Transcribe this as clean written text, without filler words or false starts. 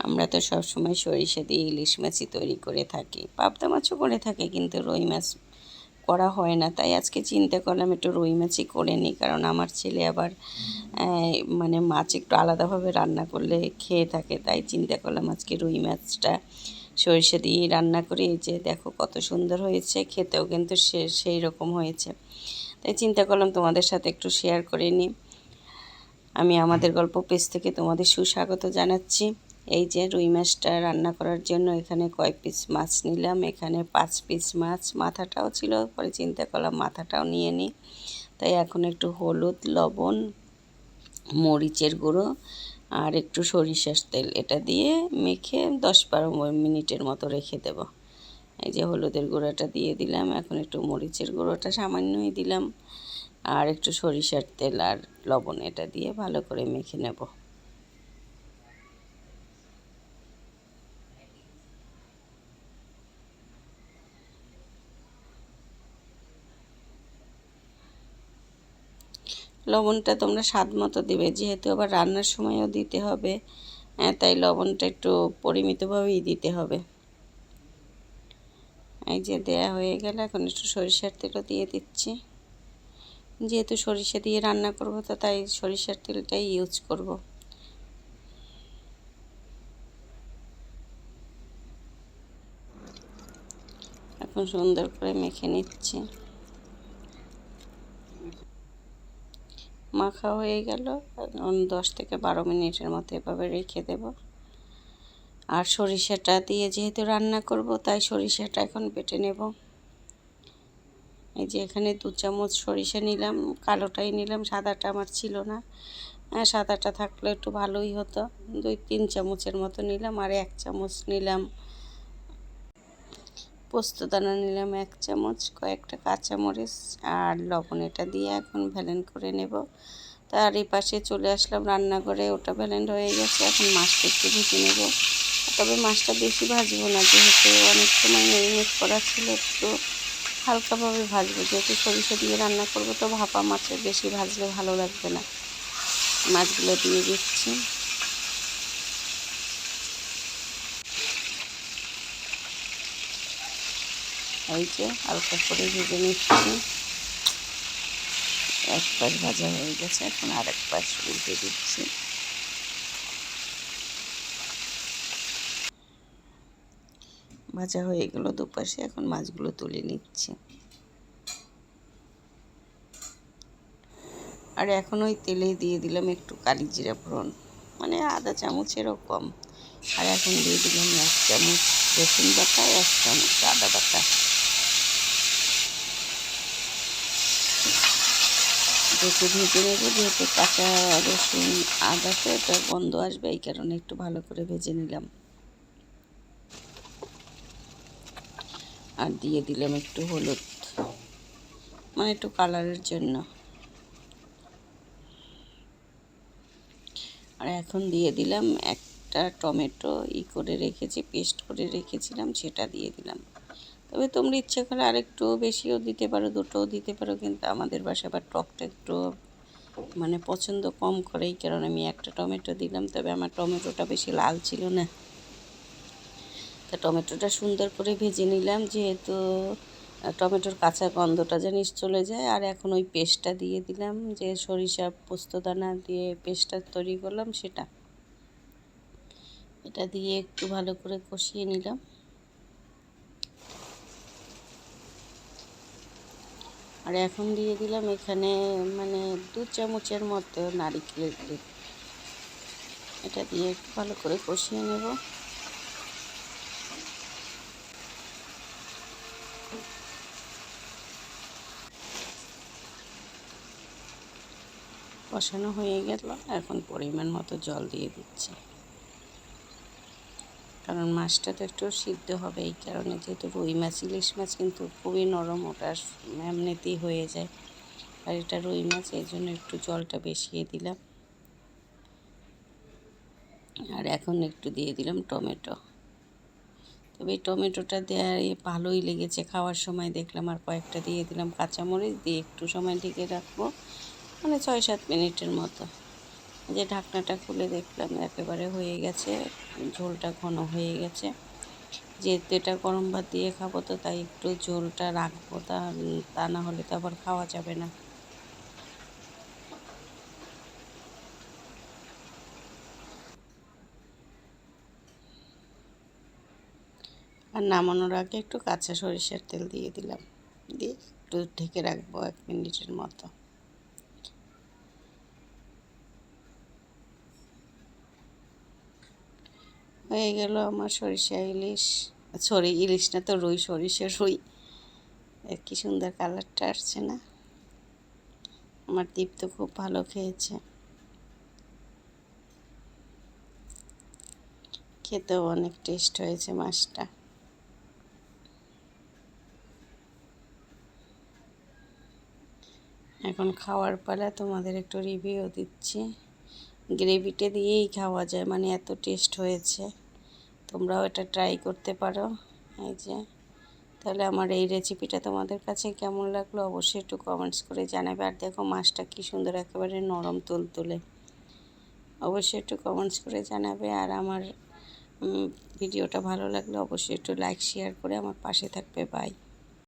আমরা তো সবসময় সরিষা দিয়ে ইলিশ মাছই তৈরি করে থাকি, পাবদা মাছও করে থাকি, কিন্তু রুই মাছ করা হয় না। তাই আজকে চিন্তা করলাম একটু রুই মাছই করে নিই, কারণ আমার ছেলে আবার মানে মাছ একটু আলাদাভাবে রান্না করলে খেয়ে থাকে। তাই চিন্তা করলাম আজকে রুই মাছটা সরিষা দিয়ে রান্না করি। এই যে দেখো কত সুন্দর হয়েছে, খেতেও কিন্তু সেই রকম হয়েছে। তাই চিন্তা করলাম তোমাদের সাথে একটু শেয়ার করে নিই। আমি আমাদের গল্প পেজ থেকে তোমাদের সুস্বাগত জানাচ্ছি। এই যে রুই মাছটা রান্না করার জন্য এখানে কয়েক পিস মাছ নিলাম, এখানে 5 পিস মাছ, মাথাটাও ছিল, পরে চিন্তা করলাম মাথাটাও নিয়ে নিই। তাই এখন একটু হলুদ, লবণ, মরিচের গুঁড়ো আর একটু সরিষার তেল এটা দিয়ে মেখে 10-12 মিনিটের মতো রেখে দেব। এই যে হলুদের গুঁড়োটা দিয়ে দিলাম, এখন একটু মরিচের গুঁড়োটা সামান্যই দিলাম, আর একটু সরিষার তেল আর লবণ এটা দিয়ে ভালো করে মেখে নেব। লবণটা তোমরা স্বাদ মতো দেবে, যেহেতু আবার রান্নার সময়ও দিতে হবে, তাই লবণটা একটু পরিমিতভাবেই দিতে হবে। এই যে দেয়া হয়ে গেল, এখন একটু সরিষার তেলও দিয়ে দিচ্ছি। যেহেতু সরিষা দিয়ে রান্না করব তো তাই সরিষার তেলটাই ইউজ করব। এখন সুন্দর করে মেখে নিচ্ছি। মাখা হয়ে গেল, 10-12 মিনিটের মতো এভাবে রেখে দেব। আর সরিষাটা দিয়ে যেহেতু রান্না করব তাই সরিষাটা এখন বেটে নেব। এই যে এখানে 2 চামচ সরিষা নিলাম, কালোটাই নিলাম, সাদাটা আমার ছিল না। সাদাটা থাকলে একটু ভালোই হতো। 2-3 চামচের মতো নিলাম, আর 1 চামচ নিলাম পোস্তদানা, নিলাম 1 চামচ, কয়েকটা কাঁচামরিচ আর লবণ। এটা দিয়ে এখন ভেলেন করে নেব। তার এই পাশে চলে আসলাম রান্নাঘরে, ওটা ভেলেন্ড হয়ে গেছে। এখন মাছটা একটু ভেজে নেব, তবে মাছটা বেশি ভাজবো না, যেহেতু অনেক সময় ম্যারিনেট করা ছিল, একটু হালকাভাবে ভাজবো। যেহেতু সরিষা দিয়ে রান্না করব তো ভাপা মাছের বেশি ভাজলে ভালো লাগবে না। মাছগুলো দিয়ে দিচ্ছি। এই যে হালকা করে ভেজে নিচ্ছি। এক পাশ ভাজা হয়ে গেছে, এখন আর এক পাশ উল্টে দিচ্ছি। ভাজা হয়ে গেল দুপাশে, এখন মাছগুলো তুলে নিচ্ছি। আর এখন ওই তেলেই দিয়ে দিলাম একটু কালি জিরা ফোড়ন, মানে আধা চামচেরও কম। আর এখন দিয়ে দিলাম 1 চামচ রসুন বাটা, 1 চামচ আদা বাটা। একটু ভেজে নেব, যেহেতু কাঁচা রসুন আদাতে এটা গন্ধ আসবে, এই কারণে একটু ভালো করে ভেজে নিলাম। আর দিয়ে দিলাম একটু হলুদ, মানে একটু কালারের জন্য। আর এখন দিয়ে দিলাম একটা টমেটো করে রেখেছি, পেস্ট করে রেখেছিলাম, সেটা দিয়ে দিলাম। তবে তোমরা ইচ্ছে করে আরেকটু বেশিও দিতে পারো, দুটোও দিতে পারো, কিন্তু আমাদের বাসায় আবার টকটা একটু মানে পছন্দ কম করে, এই কারণে আমি একটা টমেটো দিলাম। তবে আমার টমেটোটা বেশি লাল ছিল না, তা টমেটোটা সুন্দর করে ভেজে নিলাম, যেহেতু টমেটোর কাঁচা গন্ধটা জানিস চলে যায়। আর এখন ওই পেস্টটা দিয়ে দিলাম, যে সরিষা পোস্তদানা দিয়ে পেস্টটা তৈরি করলাম সেটা, এটা দিয়ে একটু ভালো করে কষিয়ে নিলাম। আর এখন দিয়ে দিলাম এখানে মানে 2 চামচের মতো নারিকেলের দুধ, এটা দিয়ে একটু ভালো করে কষিয়ে নেব। কষানো হয়ে গেল, এখন পরিমাণ মতো জল দিয়ে দিচ্ছি, কারণ মাছটা তো একটু সিদ্ধ হবে, এই কারণে। যেহেতু রুই মাছ, ইলিশ মাছ কিন্তু খুবই নরম, ওটা এমনিতেই হয়ে যায়, আর এটা রুই মাছ, এই জন্য একটু জলটা বেশিয়ে দিলাম। আর এখন একটু দিয়ে দিলাম টমেটো। তবে এই টমেটোটা দেওয়ার ভালোই লেগেছে, খাওয়ার সময় দেখলাম। আর কয়েকটা দিয়ে দিলাম কাঁচামরিচ, দিয়ে একটু সময় ঢেকে রাখবো, মানে 6-7 মিনিটের মতো। যে ঢাকনাটা খুলে দেখলাম একেবারে হয়ে গেছে, ঝোলটা ঘন হয়ে গেছে। যেহেতু এটা গরম ভাত দিয়ে খাবো তো তাই একটু ঝোলটা রাখবো, তা না হলে তো আবার খাওয়া যাবে না। আর নামানোর আগে একটু কাঁচা সরিষার তেল দিয়ে দিলাম, দিয়ে একটু ঢেকে রাখবো 1 মিনিটের মতো। হয়ে গেল আমার সরিষা ইলিশ, সরি ইলিশ না তো রুই, সরিষা রুই। কি সুন্দর কালারটা আসছে না? আমার দীপ তো খুব ভালো খেয়েছে, খেতেও অনেক টেস্ট হয়েছে মাছটা। এখন খাওয়ার পালা, তোমাদের একটু রিভিউ দিচ্ছি। গ্রেভিটা দিয়েই খাওয়া যায়, মানে এত টেস্ট হয়েছে। তোমরাও এটা ট্রাই করতে পারো। এই যে, তাহলে আমার এই রেসিপিটা তোমাদের কাছে কেমন লাগলো অবশ্যই একটু কমেন্টস করে জানাবে। আর দেখো মাছটা কি সুন্দর একেবারে নরম তুলতুলে, অবশ্যই একটু কমেন্টস করে জানাবে। আর আমার ভিডিওটা ভালো লাগলে অবশ্যই একটু লাইক শেয়ার করে আমার পাশে থাকবে। বাই।